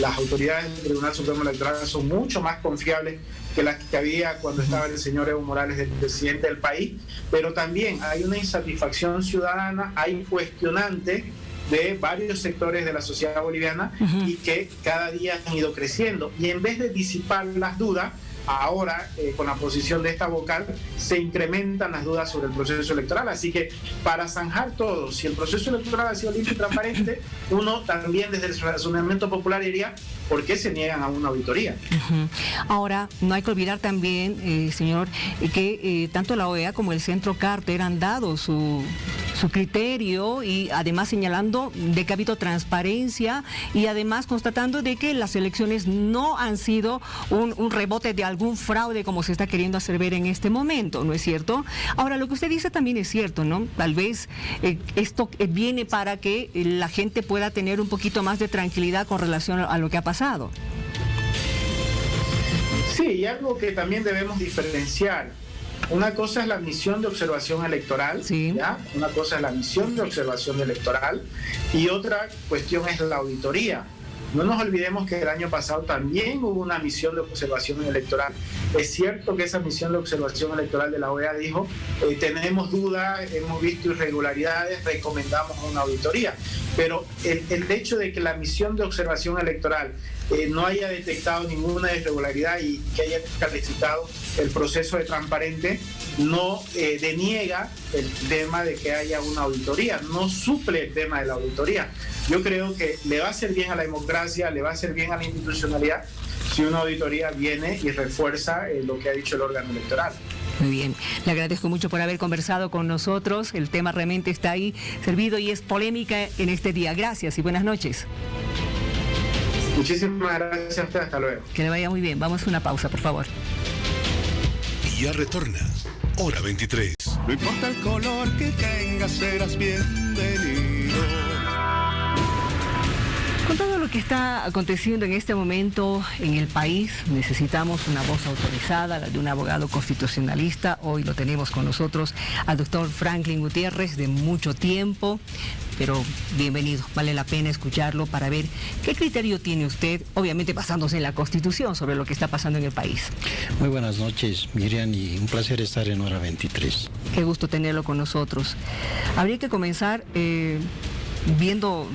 las autoridades del Tribunal Supremo Electoral son mucho más confiables que las que había cuando estaba el señor Evo Morales de presidente del país, pero también hay una insatisfacción ciudadana, hay cuestionantes de varios sectores de la sociedad boliviana y que cada día han ido creciendo. Y en vez de disipar las dudas, ahora, con la posición de esta vocal, se incrementan las dudas sobre el proceso electoral. Así que, para zanjar todo, si el proceso electoral ha sido limpio y transparente, uno también desde el razonamiento popular diría, ¿por qué se niegan a una auditoría? Ahora, no hay que olvidar también, señor, que tanto la OEA como el Centro Carter han dado su criterio y además señalando de que ha habido transparencia y además constatando de que las elecciones no han sido un rebote de algún fraude como se está queriendo hacer ver en este momento, ¿no es cierto? Ahora, lo que usted dice también es cierto, ¿no? Tal vez esto viene para que la gente pueda tener un poquito más de tranquilidad con relación a lo que ha pasado. Sí, y algo que también debemos diferenciar. Una cosa es la misión de observación electoral, sí. ¿Ya? Una cosa es la misión de observación electoral y otra cuestión es la auditoría. No nos olvidemos que el año pasado también hubo una misión de observación electoral. Es cierto que esa misión de observación electoral de la OEA dijo, tenemos dudas, hemos visto irregularidades, recomendamos una auditoría. Pero el hecho de que la misión de observación electoral no haya detectado ninguna irregularidad y que haya calificado el proceso de transparente, no deniega el tema de que haya una auditoría, no suple el tema de la auditoría. Yo creo que le va a hacer bien a la democracia, le va a hacer bien a la institucionalidad si una auditoría viene y refuerza lo que ha dicho el órgano electoral. Muy bien, le agradezco mucho por haber conversado con nosotros. El tema realmente está ahí servido y es polémica en este día. Gracias y buenas noches. Muchísimas gracias a usted, hasta luego. Que le vaya muy bien. Vamos a una pausa, por favor. Y ya retorna, Hora 23. No importa el color que tengas, serás bienvenido. Con todo lo que está aconteciendo en este momento en el país, necesitamos una voz autorizada, la de un abogado constitucionalista. Hoy lo tenemos con nosotros al doctor Franklin Gutiérrez, de mucho tiempo, pero bienvenido. Vale la pena escucharlo para ver qué criterio tiene usted, obviamente basándose en la Constitución, sobre lo que está pasando en el país. Muy buenas noches, Miriam, y un placer estar en Hora 23. Qué gusto tenerlo con nosotros. Habría que comenzar viendo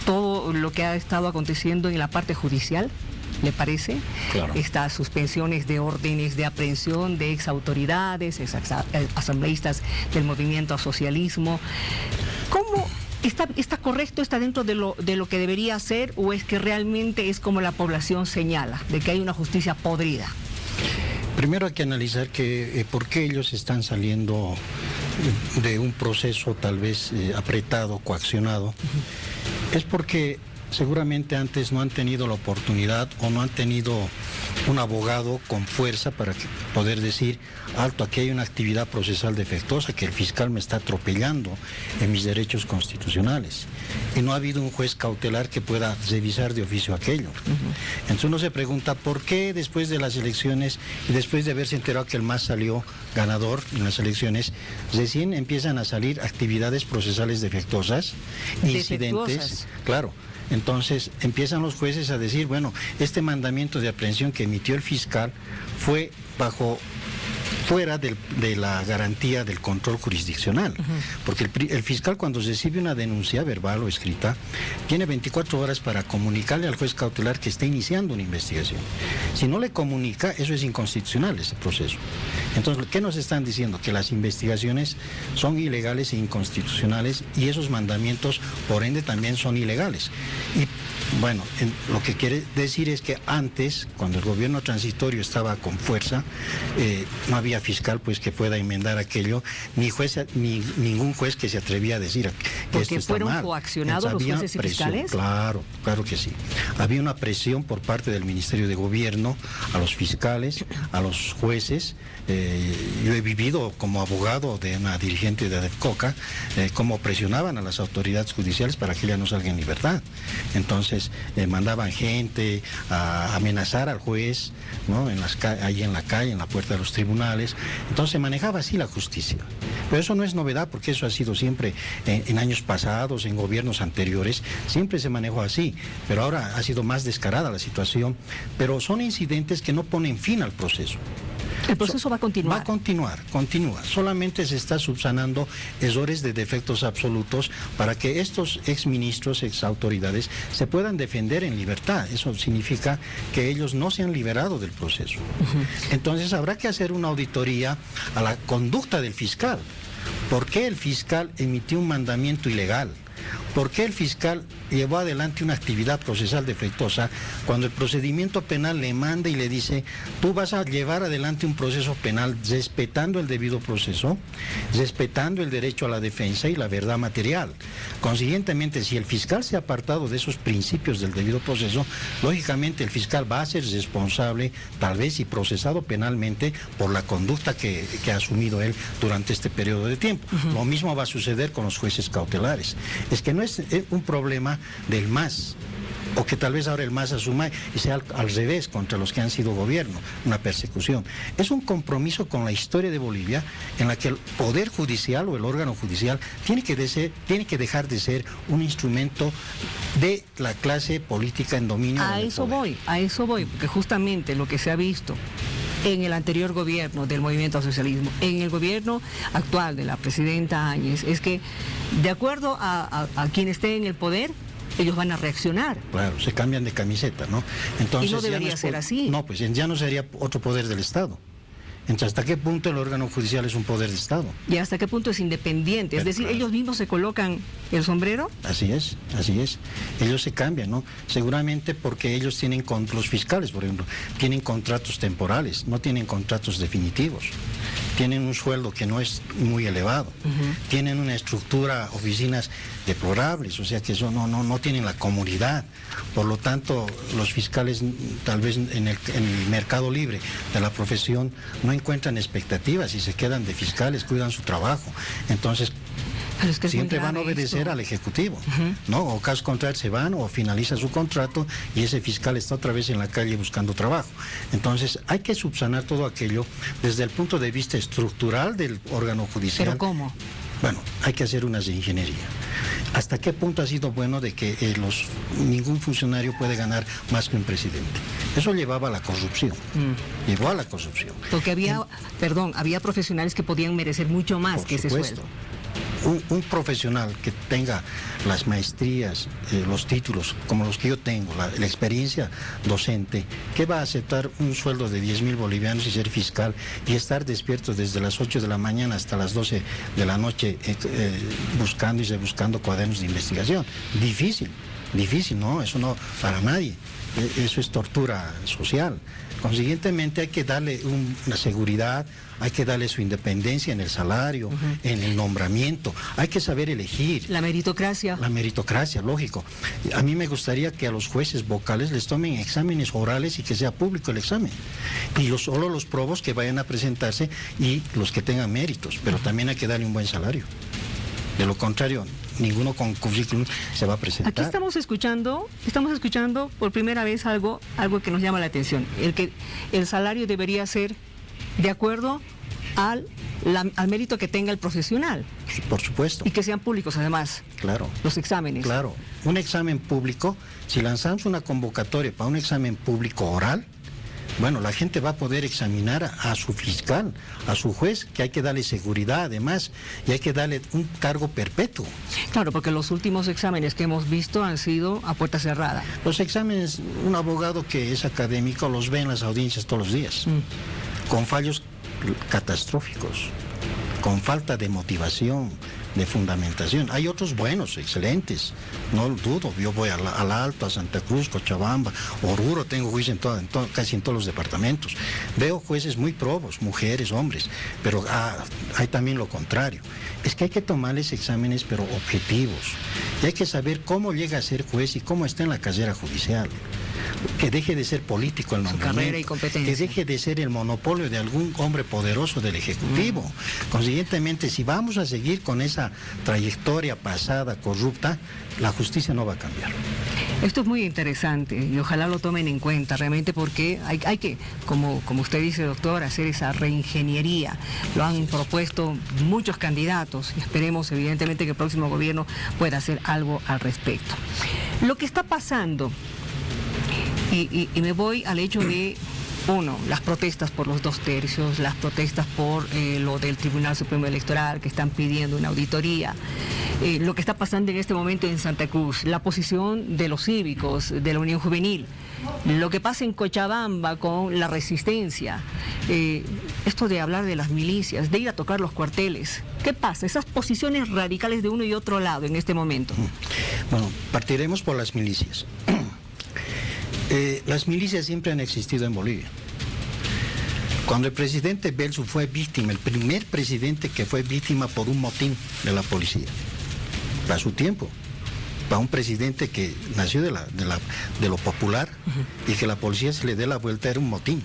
todo lo que ha estado aconteciendo en la parte judicial, ¿le parece? Claro. Estas suspensiones de órdenes de aprehensión de exautoridades, asambleístas del movimiento socialismo. ¿Cómo está correcto? ¿Está dentro de lo que debería ser, o es que realmente es como la población señala, de que hay una justicia podrida? Primero hay que analizar por qué ellos están saliendo de un proceso tal vez apretado, coaccionado. Es porque seguramente antes no han tenido la oportunidad o no han tenido un abogado con fuerza para poder decir: alto, aquí hay una actividad procesal defectuosa, que el fiscal me está atropellando en mis derechos constitucionales. Y no ha habido un juez cautelar que pueda revisar de oficio aquello. Entonces uno se pregunta por qué después de las elecciones y después de haberse enterado que el MAS salió ganador en las elecciones, recién empiezan a salir actividades procesales defectuosas, incidentes. Claro. Entonces empiezan los jueces a decir, bueno, este mandamiento de aprehensión que emitió el fiscal fue fuera de la garantía del control jurisdiccional, porque el fiscal, cuando recibe una denuncia verbal o escrita, tiene 24 horas para comunicarle al juez cautelar que está iniciando una investigación. Si no le comunica, eso es inconstitucional, ese proceso. Entonces, ¿qué nos están diciendo? Que las investigaciones son ilegales e inconstitucionales, y esos mandamientos, por ende, también son ilegales. Y bueno, lo que quiere decir es que antes, cuando el gobierno transitorio estaba con fuerza, no había fiscal pues que pueda enmendar aquello, ni ningún juez que se atrevía a decir que esto está mal. ¿Fueron coaccionados los jueces y fiscales? Claro que sí. Había una presión por parte del Ministerio de Gobierno a los fiscales, a los jueces. Yo he vivido como abogado de una dirigente de ADEFCOCA cómo presionaban a las autoridades judiciales para que ella no salga en libertad. Entonces mandaban gente a amenazar al juez, ¿no? Ahí en la calle, en la puerta de los tribunales. Entonces se manejaba así la justicia. Pero eso no es novedad, porque eso ha sido siempre en años pasados, en gobiernos anteriores, siempre se manejó así. Pero ahora ha sido más descarada la situación. Pero son incidentes que no ponen fin al proceso. ¿El proceso va a continuar? Va a continúa. Solamente se está subsanando errores de defectos absolutos para que estos exministros, exautoridades, se puedan defender en libertad. Eso significa que ellos no se han liberado del proceso. Entonces habrá que hacer una auditoría a la conducta del fiscal. ¿Por qué el fiscal emitió un mandamiento ilegal? ¿Por qué el fiscal llevó adelante una actividad procesal defectuosa cuando el procedimiento penal le manda y le dice: tú vas a llevar adelante un proceso penal respetando el debido proceso, respetando el derecho a la defensa y la verdad material? Consiguientemente, si el fiscal se ha apartado de esos principios del debido proceso, lógicamente el fiscal va a ser responsable, tal vez y procesado penalmente, por la conducta que ha asumido él durante este periodo de tiempo. Lo mismo va a suceder con los jueces cautelares. Es que no es un problema del MAS, o que tal vez ahora el MAS asuma y sea al revés contra los que han sido gobierno, una persecución. Es un compromiso con la historia de Bolivia, en la que el Poder Judicial o el órgano judicial tiene que dejar de ser un instrumento de la clase política en dominio del poder. A eso voy, porque justamente lo que se ha visto en el anterior gobierno del movimiento socialismo, en el gobierno actual de la presidenta Áñez, es que de acuerdo a quien esté en el poder, ellos van a reaccionar. Claro, se cambian de camiseta, ¿no? Entonces, y no debería ser así. No, pues ya no sería otro poder del Estado. Entonces, ¿hasta qué punto el órgano judicial es un poder de Estado? ¿Y hasta qué punto es independiente? Es decir, ellos mismos se colocan el sombrero. Así es. Ellos se cambian, ¿no? Seguramente porque ellos tienen, los fiscales, por ejemplo, tienen contratos temporales, no tienen contratos definitivos. tienen un sueldo que no es muy elevado, tienen una estructura, oficinas deplorables, o sea que eso no tienen la comodidad. Por lo tanto, los fiscales tal vez en el mercado libre de la profesión no encuentran expectativas y se quedan de fiscales, cuidan su trabajo. Entonces, pero es que siempre van a obedecer al Ejecutivo, ¿no? O caso contrario se van o finaliza su contrato y ese fiscal está otra vez en la calle buscando trabajo. Entonces hay que subsanar todo aquello desde el punto de vista estructural del órgano judicial. ¿Pero cómo? Bueno, hay que hacer unas de ingeniería. ¿Hasta qué punto ha sido bueno de que ningún funcionario puede ganar más que un presidente? Eso llevaba a la corrupción. Llevó a la corrupción. Porque había profesionales que podían merecer mucho más que ese sueldo. Un profesional que tenga las maestrías, los títulos, como los que yo tengo, la experiencia docente, que va a aceptar un sueldo de 10,000 bolivianos y ser fiscal y estar despierto desde las 8 de la mañana hasta las 12 de la noche buscando cuadernos de investigación? Difícil, ¿no? Eso no para nadie. Eso es tortura social. Consiguientemente hay que darle una seguridad, hay que darle su independencia en el salario, en el nombramiento, hay que saber elegir. La meritocracia. La meritocracia, lógico. A mí me gustaría que a los jueces vocales les tomen exámenes orales y que sea público el examen. Y solo los probos que vayan a presentarse y los que tengan méritos, pero también hay que darle un buen salario. De lo contrario, ninguno con currículum se va a presentar. Aquí estamos escuchando por primera vez algo que nos llama la atención, el salario debería ser de acuerdo al mérito que tenga el profesional. Por supuesto. Y que sean públicos además. Claro. Los exámenes. Claro. Un examen público, si lanzamos una convocatoria para un examen público oral, bueno, la gente va a poder examinar a su fiscal, a su juez, que hay que darle seguridad además, y hay que darle un cargo perpetuo. Claro, porque los últimos exámenes que hemos visto han sido a puerta cerrada. Los exámenes, un abogado que es académico los ve en las audiencias todos los días, con fallos catastróficos, con falta de motivación, de fundamentación. Hay otros buenos, excelentes, no lo dudo. Yo voy al Alto, a Santa Cruz, Cochabamba, Oruro, tengo jueces casi en todos los departamentos. Veo jueces muy probos, mujeres, hombres, pero hay también lo contrario. Es que hay que tomarles exámenes, pero objetivos. Y hay que saber cómo llega a ser juez y cómo está en la carrera judicial. Que deje de ser político el nombramiento, carrera y competencia. Que deje de ser el monopolio de algún hombre poderoso del Ejecutivo. Consiguientemente, si vamos a seguir con esa trayectoria pasada corrupta, la justicia no va a cambiar. Esto es muy interesante y ojalá lo tomen en cuenta realmente, porque hay que, como usted dice, doctor, hacer esa reingeniería. Lo han propuesto muchos candidatos y esperemos evidentemente que el próximo gobierno pueda hacer algo al respecto. Lo que está pasando, y me voy al hecho de, las protestas por los 2/3, las protestas por lo del Tribunal Supremo Electoral, que están pidiendo una auditoría, lo que está pasando en este momento en Santa Cruz, la posición de los cívicos, de la Unión Juvenil, lo que pasa en Cochabamba con la resistencia, esto de hablar de las milicias, de ir a tocar los cuarteles. ¿Qué pasa? Esas posiciones radicales de uno y otro lado en este momento. Bueno, partiremos por las milicias. Las milicias siempre han existido en Bolivia. Cuando el presidente Belsu fue víctima, el primer presidente que fue víctima por un motín de la policía, para su tiempo, para un presidente que nació de lo popular y que la policía se le dé la vuelta, era un motín.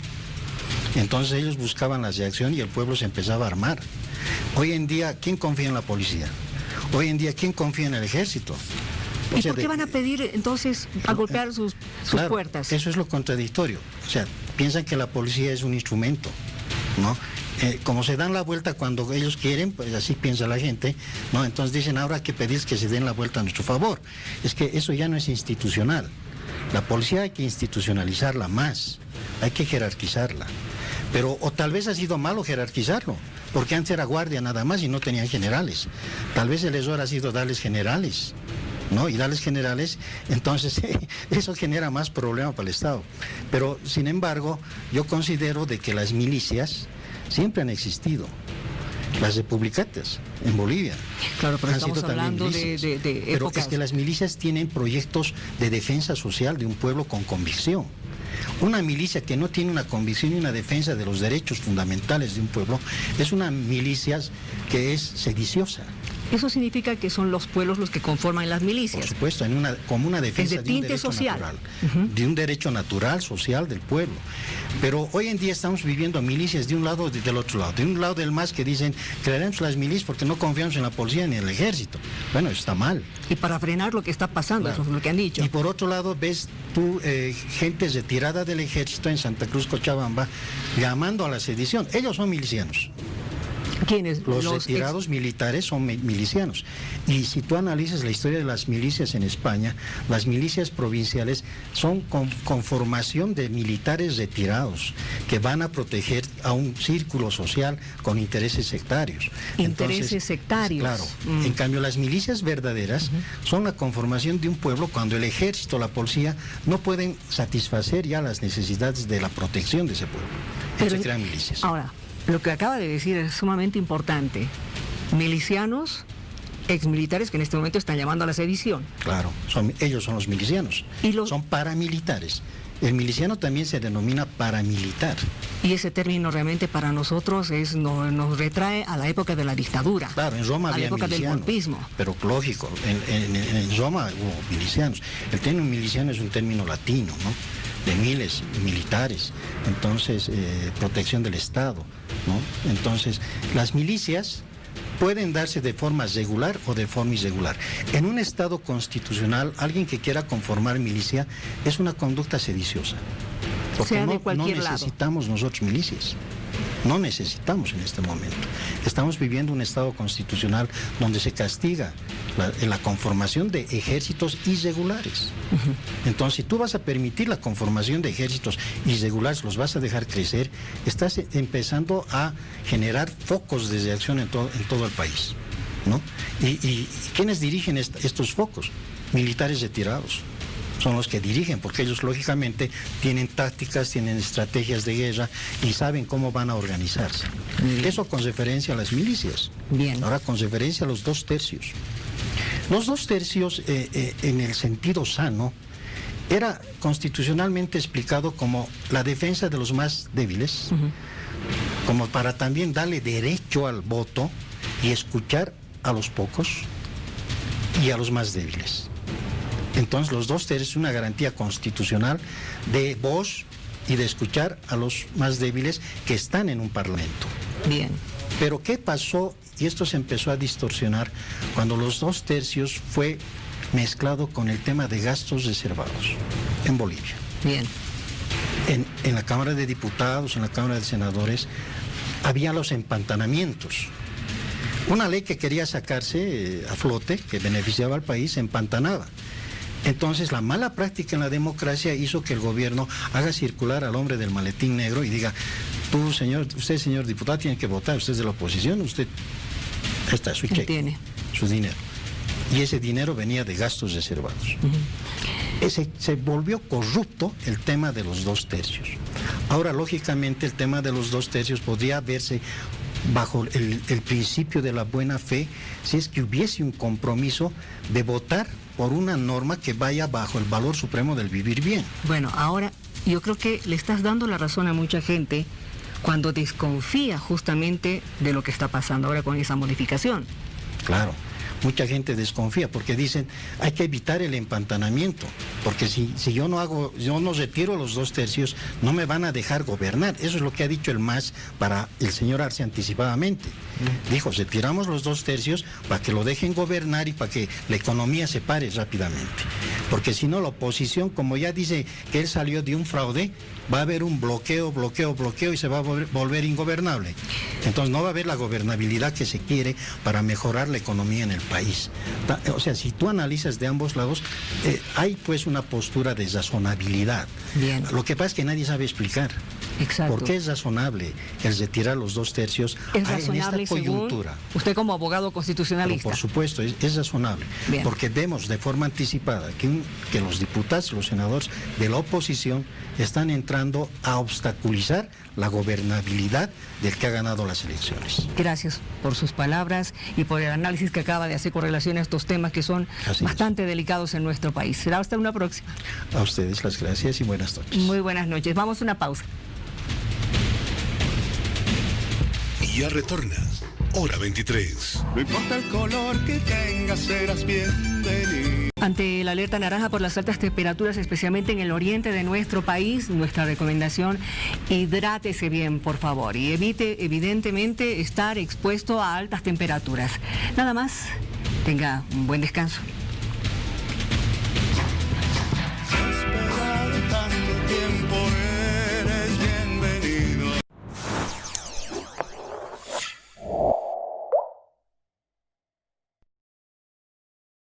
Entonces ellos buscaban la reacción y el pueblo se empezaba a armar. Hoy en día, ¿quién confía en la policía? Hoy en día, ¿quién confía en el ejército? ¿Y por qué van a pedir entonces a golpear sus puertas? Eso es lo contradictorio. O sea, piensan que la policía es un instrumento, ¿no? Como se dan la vuelta cuando ellos quieren, pues así piensa la gente, ¿no? Entonces dicen, ahora hay que pedir que se den la vuelta a nuestro favor. Es que eso ya no es institucional. La policía hay que institucionalizarla más, hay que jerarquizarla. Pero o tal vez ha sido malo jerarquizarlo, porque antes era guardia nada más y no tenían generales. Tal vez el error ha sido darles generales, ¿no? Y darles generales, entonces eso genera más problema para el Estado. Pero, sin embargo, yo considero de que las milicias siempre han existido. Las republicanas en Bolivia. Claro, pero estamos hablando de Pero épocas. es que las milicias tienen proyectos de defensa social de un pueblo con convicción. Una milicia que no tiene una convicción y una defensa de los derechos fundamentales de un pueblo es una milicia que es sediciosa. Eso significa que son los pueblos los que conforman las milicias. Por supuesto, como una defensa de tinte social natural, de un derecho natural, social del pueblo. Pero hoy en día estamos viviendo milicias de un lado y del otro lado. De un lado del MAS que dicen, crearemos las milicias porque no confiamos en la policía ni en el ejército. Bueno, está mal. Y para frenar lo que está pasando, claro. Eso es lo que han dicho. Y por otro lado, ves tú gente retirada del ejército en Santa Cruz, Cochabamba, llamando a la sedición. Ellos son milicianos. ¿Quiénes? Los retirados militares son milicianos. Y si tú analizas la historia de las milicias en España, las milicias provinciales son conformación de militares retirados que van a proteger a un círculo social con intereses sectarios. Intereses sectarios. Claro. En cambio, las milicias verdaderas son la conformación de un pueblo cuando el ejército, la policía, no pueden satisfacer ya las necesidades de la protección de ese pueblo. Entonces se crean milicias. Ahora, lo que acaba de decir es sumamente importante. Milicianos, exmilitares que en este momento están llamando a la sedición. Claro, ellos son los milicianos. Son paramilitares. El miliciano también se denomina paramilitar. Y ese término realmente para nosotros nos retrae a la época de la dictadura. Claro, en Roma había milicianos. A la época del golpismo. Pero lógico, en Roma hubo milicianos. El término miliciano es un término latino, ¿no? De miles, militares, entonces protección del Estado, ¿no? Entonces, las milicias pueden darse de forma regular o de forma irregular. En un Estado constitucional, alguien que quiera conformar milicia es una conducta sediciosa. Porque no necesitamos nosotros milicias. No necesitamos en este momento. Estamos viviendo un Estado constitucional donde se castiga la conformación de ejércitos irregulares. Entonces, si tú vas a permitir la conformación de ejércitos irregulares, los vas a dejar crecer, estás empezando a generar focos de reacción en todo el país, ¿no? ¿Y quiénes dirigen estos focos? Militares retirados. Son los que dirigen, porque ellos lógicamente tienen tácticas, tienen estrategias de guerra y saben cómo van a organizarse. Eso con referencia a las milicias. Bien. Ahora con referencia a los 2 tercios. Los 2 tercios, en el sentido sano, era constitucionalmente explicado como la defensa de los más débiles, como para también darle derecho al voto y escuchar a los pocos y a los más débiles. Entonces los 2 tercios es una garantía constitucional de voz y de escuchar a los más débiles que están en un parlamento. Bien. Pero ¿qué pasó? Y esto se empezó a distorsionar cuando los 2 tercios fue mezclado con el tema de gastos reservados en Bolivia. Bien. En la Cámara de Diputados, en la Cámara de Senadores, había los empantanamientos. Una ley que quería sacarse a flote, que beneficiaba al país, se empantanaba. Entonces la mala práctica en la democracia hizo que el gobierno haga circular al hombre del maletín negro y diga, usted señor diputado tiene que votar, usted es de la oposición, usted, está su cheque, tiene su dinero. Y ese dinero venía de gastos reservados. Se volvió corrupto el tema de los 2 tercios. Ahora, lógicamente, el tema de los 2 tercios podría verse bajo el principio de la buena fe si es que hubiese un compromiso de votar por una norma que vaya bajo el valor supremo del vivir bien. Bueno, ahora yo creo que le estás dando la razón a mucha gente cuando desconfía justamente de lo que está pasando ahora con esa modificación. Claro. Mucha gente desconfía porque dicen hay que evitar el empantanamiento, porque si yo no retiro los 2 tercios, no me van a dejar gobernar. Eso es lo que ha dicho el MAS para el señor Arce anticipadamente. Dijo, retiramos los 2 tercios para que lo dejen gobernar y para que la economía se pare rápidamente. Porque si no, la oposición, como ya dice que él salió de un fraude, va a haber un bloqueo y se va a volver ingobernable. Entonces no va a haber la gobernabilidad que se quiere para mejorar la economía en el país. O sea, si tú analizas de ambos lados, hay pues una postura de razonabilidad. Bien. Lo que pasa es que nadie sabe explicar. Exacto. ¿Por qué es razonable el retirar los 2/3 en esta coyuntura? Usted como abogado constitucionalista. Pero por supuesto, es razonable. Bien. Porque vemos de forma anticipada que los diputados, los senadores de la oposición están entrando a obstaculizar la gobernabilidad del que ha ganado las elecciones. Gracias por sus palabras y por el análisis que acaba de hacer con relación a estos temas que son bastante delicados en nuestro país. Será hasta una próxima. A ustedes las gracias y buenas noches. Muy buenas noches. Vamos a una pausa. Y ya retorna. Hora 23. No importa el color que tengas, serás bienvenido. Ante la alerta naranja por las altas temperaturas, especialmente en el oriente de nuestro país, nuestra recomendación, hidrátese bien, por favor, y evite, evidentemente, estar expuesto a altas temperaturas. Nada más, tenga un buen descanso.